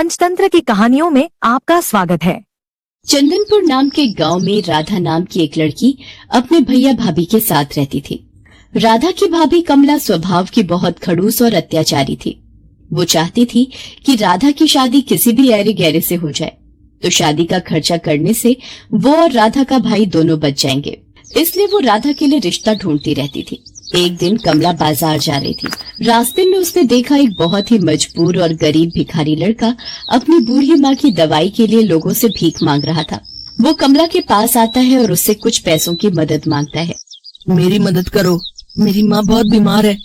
पंचतंत्र की कहानियों में आपका स्वागत है। चंदनपुर नाम के गांव में राधा नाम की एक लड़की अपने भैया भाभी के साथ रहती थी। राधा की भाभी कमला स्वभाव की बहुत खड़ूस और अत्याचारी थी। वो चाहती थी कि राधा की शादी किसी भी ऐरे गैरे से हो जाए, तो शादी का खर्चा करने से वो और राधा का भाई दोनों बच जाएंगे। इसलिए वो राधा के लिए रिश्ता ढूंढती रहती थी। एक दिन कमला बाजार जा रही थी। रास्ते में उसने देखा एक बहुत ही मजबूर और गरीब भिखारी लड़का अपनी बूढ़ी माँ की दवाई के लिए लोगों से भीख मांग रहा था। वो कमला के पास आता है और उससे कुछ पैसों की मदद मांगता है। मेरी मदद करो, मेरी माँ बहुत बीमार है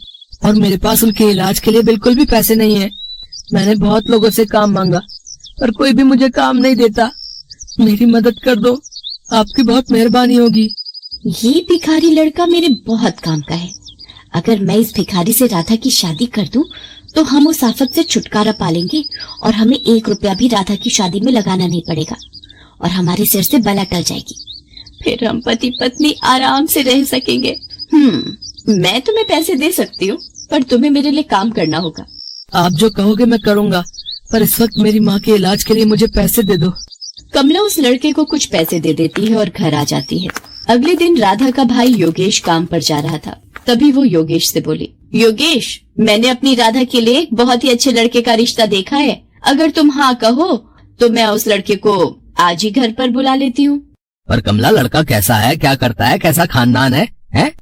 और मेरे पास उनके इलाज के लिए बिल्कुल भी पैसे नहीं है। मैंने बहुत लोगों से काम मांगा पर कोई भी मुझे काम नहीं देता। मेरी मदद कर दो, आपकी बहुत मेहरबानी होगी। ये भिखारी लड़का मेरे बहुत काम का है। अगर मैं इस भिखारी से राधा की शादी कर दूं, तो हम उस आफत से छुटकारा पालेंगे और हमें 1 रुपया भी राधा की शादी में लगाना नहीं पड़ेगा और हमारे सिर से बला टल जाएगी। फिर हम पति पत्नी आराम से रह सकेंगे। मैं तुम्हें पैसे दे सकती हूँ, पर तुम्हें मेरे लिए काम करना होगा। आप जो कहोगे मैं करूँगा, पर इस वक्त मेरी माँ के इलाज के लिए मुझे पैसे दे दो। कमला उस लड़के को कुछ पैसे दे देती है और घर आ जाती है। अगले दिन राधा का भाई योगेश काम पर जा रहा था। तभी वो योगेश से बोली, योगेश, मैंने अपनी राधा के लिए एक बहुत ही अच्छे लड़के का रिश्ता देखा है। अगर तुम हाँ कहो तो मैं उस लड़के को आज ही घर पर बुला लेती हूँ। पर कमला, लड़का कैसा है, क्या करता है, कैसा खानदान है?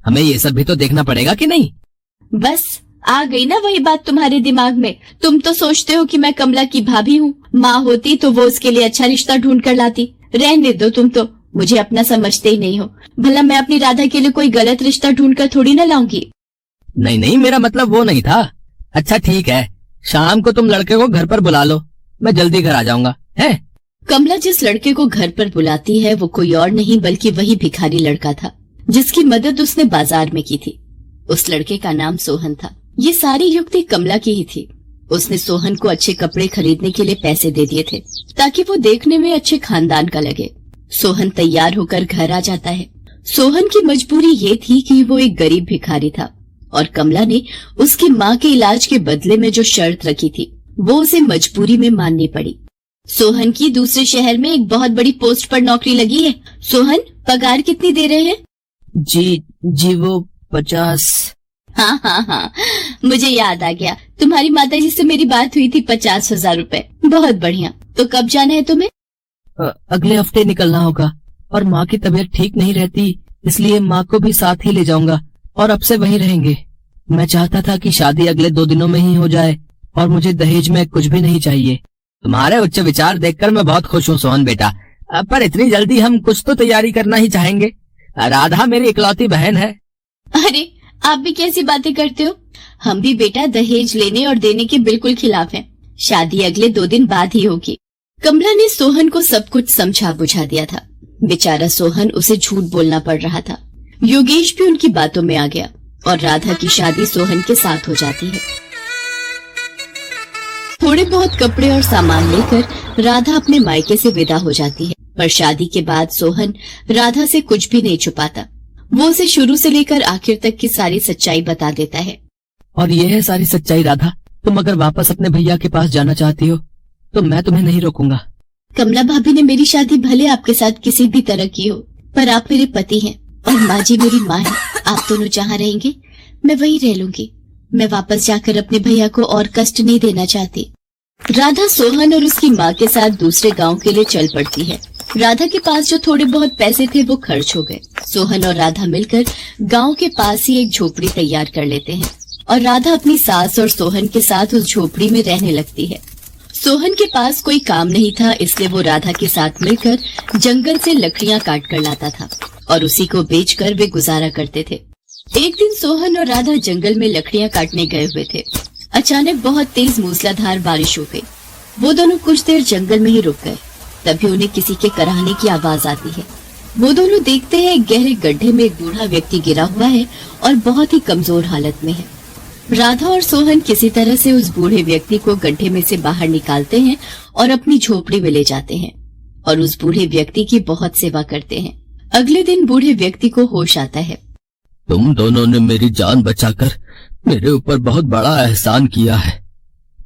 हमें ये सब भी तो देखना पड़ेगा कि नहीं? बस आ गई ना वही बात तुम्हारे दिमाग में। तुम तो सोचते हो कि मैं कमला की भाभी हूँ। माँ होती तो वो उसके लिए अच्छा रिश्ता ढूंढ कर लाती। रहने दो, तुम तो मुझे अपना समझते ही नहीं हो। भला मैं अपनी राधा के लिए कोई गलत रिश्ता ढूंढकर थोड़ी ना लाऊंगी। नहीं, मेरा मतलब वो नहीं था। अच्छा ठीक है, शाम को तुम लड़के को घर पर बुला लो, मैं जल्दी घर आ जाऊंगा। है कमला जिस लड़के को घर पर बुलाती है वो कोई और नहीं बल्कि वही भिखारी लड़का था जिसकी मदद उसने बाजार में की थी। उस लड़के का नाम सोहन था। ये सारी युक्ति कमला की ही थी। उसने सोहन को अच्छे कपड़े खरीदने के लिए पैसे दे दिए थे ताकि वो देखने में अच्छे खानदान का लगे। सोहन तैयार होकर घर आ जाता है। सोहन की मजबूरी ये थी कि वो एक गरीब भिखारी था और कमला ने उसकी माँ के इलाज के बदले में जो शर्त रखी थी वो उसे मजबूरी में माननी पड़ी। सोहन की दूसरे शहर में एक बहुत बड़ी पोस्ट पर नौकरी लगी है। सोहन, पगार कितनी दे रहे हैं? जी वो 50। हाँ, मुझे याद आ गया। तुम्हारी माताजी से मेरी बात हुई थी। 50,000 रुपए, बहुत बढ़िया। तो कब जाना है तुम्हें? अगले हफ्ते निकलना होगा और माँ की तबीयत ठीक नहीं रहती, इसलिए माँ को भी साथ ही ले जाऊंगा और अब से वहीं रहेंगे। मैं चाहता था कि शादी अगले 2 दिनों में ही हो जाए और मुझे दहेज में कुछ भी नहीं चाहिए। तुम्हारे उच्च विचार देखकर मैं बहुत खुश हूँ सोहन बेटा, पर इतनी जल्दी हम कुछ तो तैयारी करना ही चाहेंगे। राधा मेरी इकलौती बहन है। अरे आप भी कैसी बातें करते हो? हम भी बेटा दहेज लेने और देने के बिल्कुल खिलाफ हैं। शादी अगले 2 दिन बाद ही होगी। कमला ने सोहन को सब कुछ समझा बुझा दिया था। बेचारा सोहन, उसे झूठ बोलना पड़ रहा था। योगेश भी उनकी बातों में आ गया और राधा की शादी सोहन के साथ हो जाती है। थोड़े बहुत कपड़े और सामान लेकर राधा अपने मायके से विदा हो जाती है। पर शादी के बाद सोहन राधा से कुछ भी नहीं छुपाता। वो उसे शुरू से लेकर आखिर तक की सारी सच्चाई बता देता है। और ये है सारी सच्चाई राधा। तुम अगर वापस अपने भैया के पास जाना चाहती हो तो मैं तुम्हें नहीं रोकूंगा। कमला भाभी ने मेरी शादी भले आपके साथ किसी भी तरह की हो, पर आप मेरे पति हैं और माँ जी मेरी माँ है। आप दोनों जहाँ रहेंगे मैं वहीं रह लूंगी। मैं वापस जाकर अपने भैया को और कष्ट नहीं देना चाहती। राधा सोहन और उसकी माँ के साथ दूसरे गांव के लिए चल पड़ती है। राधा के पास जो थोड़े बहुत पैसे थे वो खर्च हो गए। सोहन और राधा मिलकर गांव के पास ही एक झोपड़ी तैयार कर लेते हैं और राधा अपनी सास और सोहन के साथ उस झोपड़ी में रहने लगती है। सोहन के पास कोई काम नहीं था, इसलिए वो राधा के साथ मिलकर जंगल से लकड़ियां काट कर लाता था और उसी को बेचकर वे गुजारा करते थे। एक दिन सोहन और राधा जंगल में लकड़ियां काटने गए हुए थे। अचानक बहुत तेज मूसलाधार बारिश हो गई। वो दोनों कुछ देर जंगल में ही रुक गए। तभी उन्हें किसी के कराहने की आवाज आती है। वो दोनों देखते हैं एक गहरे गड्ढे में एक बूढ़ा व्यक्ति गिरा हुआ है और बहुत ही कमजोर हालत में है। राधा और सोहन किसी तरह से उस बूढ़े व्यक्ति को गड्ढे में से बाहर निकालते हैं और अपनी झोपड़ी में ले जाते हैं और उस बूढ़े व्यक्ति की बहुत सेवा करते हैं। अगले दिन बूढ़े व्यक्ति को होश आता है। तुम दोनों ने मेरी जान बचाकर मेरे ऊपर बहुत बड़ा एहसान किया है।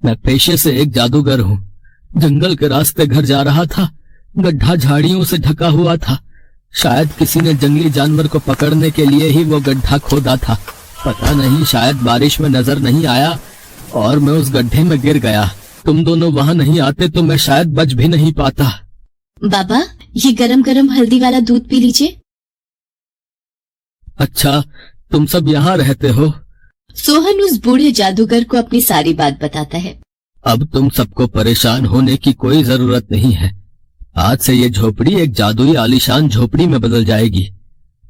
मैं पेशे से एक जादूगर हूँ। जंगल के रास्ते घर जा रहा था। गड्ढा झाड़ियों से ढका हुआ था। शायद किसी ने जंगली जानवर को पकड़ने के लिए ही वो गड्ढा खोदा था। पता नहीं, शायद बारिश में नजर नहीं आया और मैं उस गड्ढे में गिर गया। तुम दोनों वहां नहीं आते तो मैं शायद बच भी नहीं पाता। बाबा, ये गरम गरम हल्दी वाला दूध पी लीजिए। अच्छा, तुम सब यहाँ रहते हो? सोहन उस बूढ़े जादूगर को अपनी सारी बात बताता है। अब तुम सबको परेशान होने की कोई जरूरत नहीं है। आज से ये झोपड़ी एक जादुई आलीशान झोपड़ी में बदल जाएगी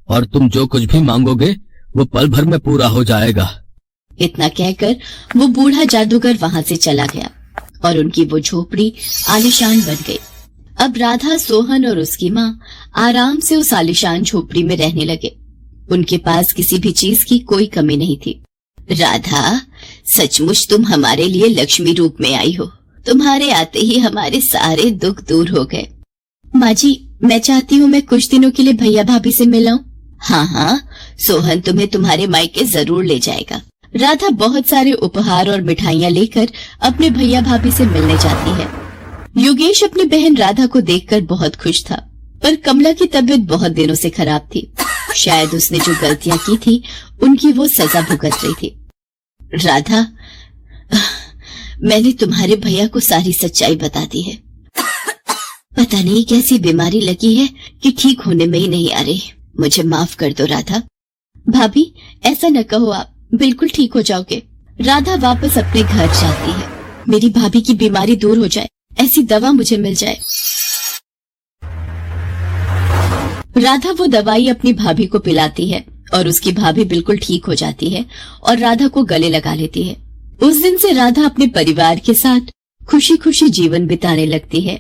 और तुम जो कुछ भी मांगोगे वो पल भर में पूरा हो जाएगा। इतना कहकर वो बूढ़ा जादूगर वहां से चला गया और उनकी वो झोपड़ी आलीशान बन गई। अब राधा, सोहन और उसकी माँ आराम से उस आलीशान झोपड़ी में रहने लगे। उनके पास किसी भी चीज की कोई कमी नहीं थी। राधा, सचमुच तुम हमारे लिए लक्ष्मी रूप में आई हो। तुम्हारे आते ही हमारे सारे दुख दूर हो गए। माँ जी, मैं चाहती हूँ मैं कुछ दिनों के लिए भैया भाभी से मिलाऊं। हाँ हाँ, सोहन तुम्हें तुम्हारे मायके जरूर ले जाएगा। राधा बहुत सारे उपहार और मिठाइयाँ लेकर अपने भैया भाभी से मिलने जाती है। योगेश अपनी बहन राधा को देखकर बहुत खुश था, पर कमला की तबीयत बहुत दिनों से खराब थी। शायद उसने जो गलतियां की थी उनकी वो सजा भुगत रही थी। राधा, मैंने तुम्हारे भैया को सारी सच्चाई बता दी है। पता नहीं कैसी बीमारी लगी है कि ठीक होने में ही नहीं आ रही। मुझे माफ कर दो राधा। भाभी, ऐसा न कहो, आप बिल्कुल ठीक हो जाओगे। राधा वापस अपने घर जाती है। मेरी भाभी की बीमारी दूर हो जाए, ऐसी दवा मुझे मिल जाए। राधा वो दवाई अपनी भाभी को पिलाती है और उसकी भाभी बिल्कुल ठीक हो जाती है और राधा को गले लगा लेती है। उस दिन से राधा अपने परिवार के साथ खुशी खुशी जीवन बिताने लगती है।